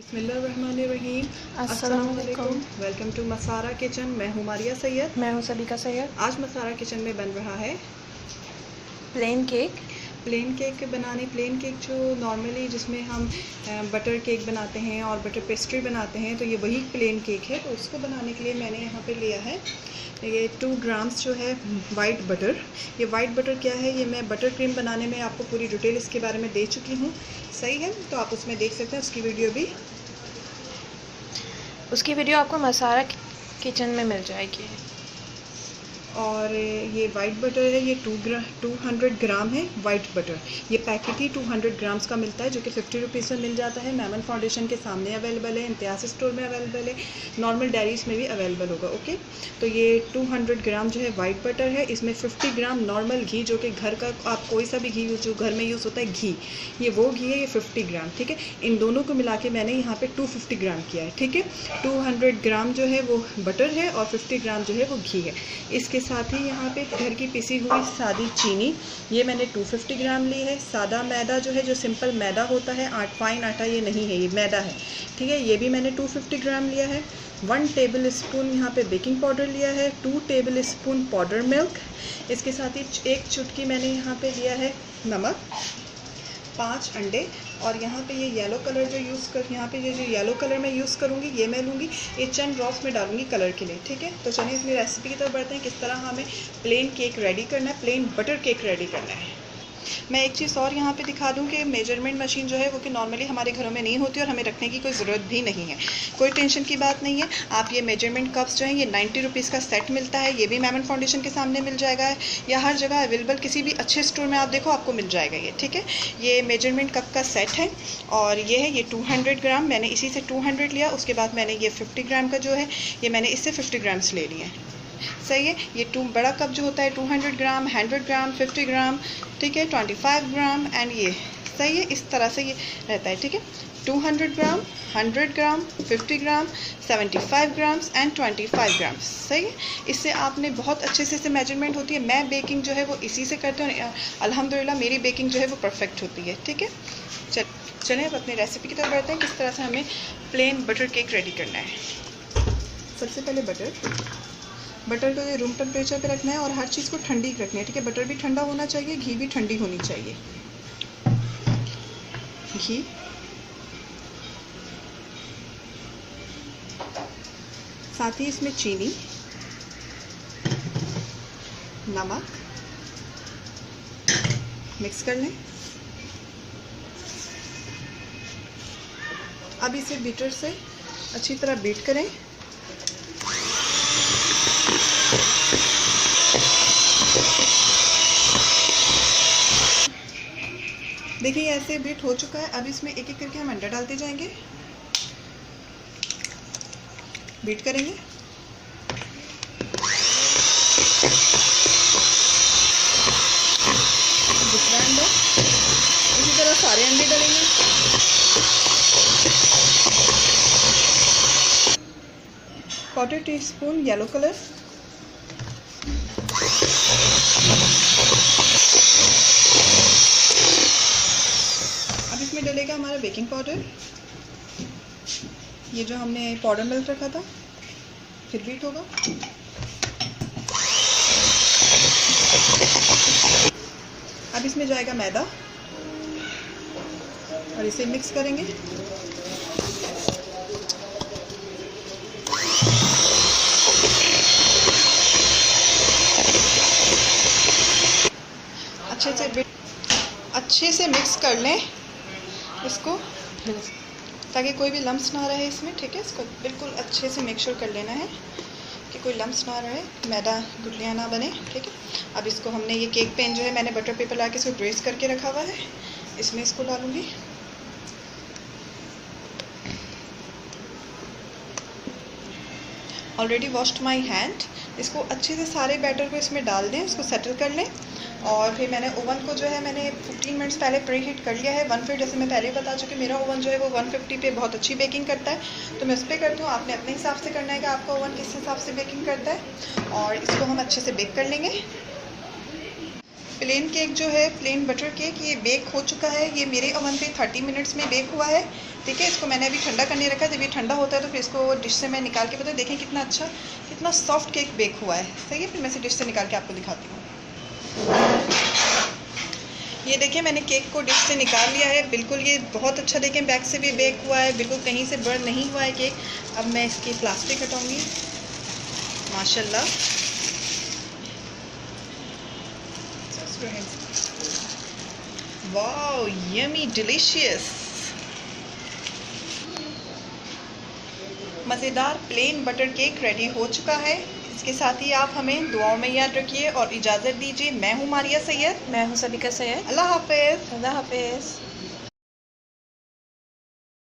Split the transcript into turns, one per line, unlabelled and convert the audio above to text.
बिस्मिल्लाहिर्रहमानिर्रहीम। अस्सलाम वालेकुम। Welcome to Masara kitchen. मैं हूँ मारिया सैयद।
मैं हूँ सबिका सैयद।
आज मसारा किचन में बन रहा है
plain cake.
Plain cake plain cake जो नॉर्मली जिसमें हम बटर केक बनाते हैं और बटर पेस्ट्री बनाते हैं, तो ये वही प्लेन केक है। तो उसको बनाने के लिए मैंने यहाँ पे लिया है ये 2 ग्राम्स जो है वाइट बटर। ये वाइट बटर क्या है, ये मैं बटर क्रीम बनाने में आपको पूरी डिटेल इसके बारे में दे चुकी हूँ। सही है, तो आप उसमें देख सकते हैं उसकी वीडियो भी।
उसकी वीडियो आपको मसारा किचन में मिल जाएगी।
और ये वाइट बटर है, ये 200 ग्राम है वाइट बटर। ये पैकेट ही 200 ग्राम्स का मिलता है, जो कि 50 रुपीज़ में मिल जाता है। मैमन फाउंडेशन के सामने अवेलेबल है, इम्तियाज़ स्टोर में अवेलेबल है, नॉर्मल डेयरीज में भी अवेलेबल होगा। ओके, तो ये 200 ग्राम जो है वाइट बटर है। इसमें 50 ग्राम नॉर्मल घी, जो कि घर का आप कोई सा भी घी जो घर में यूज़ होता है घी, ये वो घी है, ये 50 ग्राम। ठीक है, इन दोनों को मिला के मैंने यहाँ पे 250 ग्राम किया है। ठीक है, 200 ग्राम जो है वो बटर है और 50 ग्राम जो है वो घी है। इसके साथ ही यहाँ पे घर की पिसी हुई सादी चीनी, ये मैंने 250 ग्राम ली है। सादा मैदा जो है, जो सिंपल मैदा होता है, फाइन आटा ये नहीं है, ये मैदा है। ठीक है, ये भी मैंने 250 ग्राम लिया है। 1 टेबल स्पून यहाँ पे बेकिंग पाउडर लिया है। 2 टेबल स्पून पाउडर मिल्क। इसके साथ ही 1 चुटकी मैंने यहाँ पे लिया है नमक। 5 अंडे। और यहाँ पे ये येलो कलर जो यहाँ पे ये जो येलो कलर मैं यूज़ करूँगी, ये मैं लूँगी, ये चंद ड्रॉप्स में डालूँगी कलर के लिए। ठीक है, तो चलिए अपनी रेसिपी की तरफ बढ़ते हैं, किस तरह हमें प्लेन केक रेडी करना है, प्लेन बटर केक रेडी करना है। मैं एक चीज़ और यहाँ पे दिखा दूँ कि मेजरमेंट मशीन जो है वो कि नॉर्मली हमारे घरों में नहीं होती और हमें रखने की कोई ज़रूरत भी नहीं है। कोई टेंशन की बात नहीं है। आप ये मेजरमेंट कप्स जो हैं, ये 90 रुपीज़ का सेट मिलता है। ये भी मैमन फाउंडेशन के सामने मिल जाएगा, या हर जगह अवेलेबल, किसी भी अच्छे स्टोर में आप देखो आपको मिल जाएगा ये। ठीक है, ये मेजरमेंट कप का सेट है और ये है, ये 200 ग्राम मैंने इसी से 200 लिया। उसके बाद मैंने ये 50 ग्राम का जो है, ये मैंने इससे 50 ग्राम्स ले लिए हैं। सही है, ये बड़ा कप जो होता है 200 ग्राम, 100 ग्राम, 50 ग्राम, ठीक है, 25 ग्राम एंड ये। सही है, इस तरह से ये रहता है। ठीक है, 200 ग्राम, 100 ग्राम, 50 ग्राम, 75 ग्राम्स एंड 25 ग्राम्स। सही है, इससे आपने बहुत अच्छे से इससे मेजरमेंट होती है। मैं बेकिंग जो है वो इसी से करती हूँ, अल्हम्दुलिल्लाह मेरी बेकिंग जो है वो परफेक्ट होती है। ठीक है, चलें अब अपनी रेसिपी की तरफ बढ़ते हैं, किस तरह से हमें प्लेन बटर केक रेडी करना है। सबसे पहले बटर को रूम टेम्परेचर पे रखना है और हर चीज़ को ठंडी रखनी है। ठीक है, बटर भी ठंडा होना चाहिए, घी भी ठंडी होनी चाहिए। घी, साथ ही इसमें चीनी, नमक मिक्स कर लें। अब इसे बीटर से अच्छी तरह बीट करें। देखिए ऐसे बीट हो चुका है। अब इसमें एक एक करके हम अंडा डालते जाएंगे, बीट करेंगे। दूसरा अंडा, इसी तरह सारे अंडे डालेंगे। क्वार्टर टीस्पून येलो कलर, इसमें डलेगा हमारा बेकिंग पाउडर, ये जो हमने पाउडर मिल्क रखा था, फिर बीट होगा। अब इसमें जाएगा मैदा और इसे मिक्स करेंगे। अच्छे से मिक्स कर लें इसको, ताकि कोई भी लम्स ना रहे इसमें। ठीक है, इसको बिल्कुल अच्छे से मेक श्योर कर लेना है कि कोई लम्स ना रहे, मैदा गुठलियाँ ना बने। ठीक है, अब इसको हमने ये केक पैन जो है मैंने बटर पेपर ला के इसको ग्रेस करके रखा हुआ है, इसमें इसको डालूंगी। Already washed my hand. इसको अच्छे से सारे बैटर को इसमें डाल दें, इसको सेटल कर लें। और फिर मैंने ओवन को जो है मैंने 15 मिनट्स पहले प्री हीट कर लिया है। 150, जैसे मैं पहले बता चुकी, मेरा ओवन जो है वो 150 पे बहुत अच्छी बेकिंग करता है, तो मैं उस पर करती हूँ। आपने अपने हिसाब से करना है कि आपका ओवन किस हिसाब से बेकिंग करता है। और इसको हम अच्छे से बेक कर लेंगे। प्लेन केक जो है, प्लेन बटर केक, ये बेक हो चुका है। ये मेरे ओवन पे 30 मिनट्स में बेक हुआ है। ठीक है, इसको मैंने अभी ठंडा करने रखा है। जब ये ठंडा होता है तो फिर इसको डिश से मैं निकाल के बताऊँ। देखें कितना अच्छा, कितना सॉफ्ट केक बेक हुआ है। सही है, फिर मैं इसे डिश से निकाल के आपको दिखाती हूँ। ये देखें, मैंने केक को डिश से निकाल लिया है। बिल्कुल ये बहुत अच्छा, देखें बैक से भी बेक हुआ है, बिल्कुल कहीं से बर्न नहीं हुआ है केक। अब मैं इसकी प्लास्टिक हटाऊँगी। माशाल्लाह, वाओ, यमी डिलीशियस, मज़ेदार प्लेन बटर केक रेडी हो चुका है। इसके साथ ही आप हमें दुआओं में याद रखिए और इजाज़त दीजिए। मैं हूँ मारिया सैयद।
मैं हूँ सबिका सैयद।
अल्लाह हाफ़िज़।
अल्लाह हाफिज़।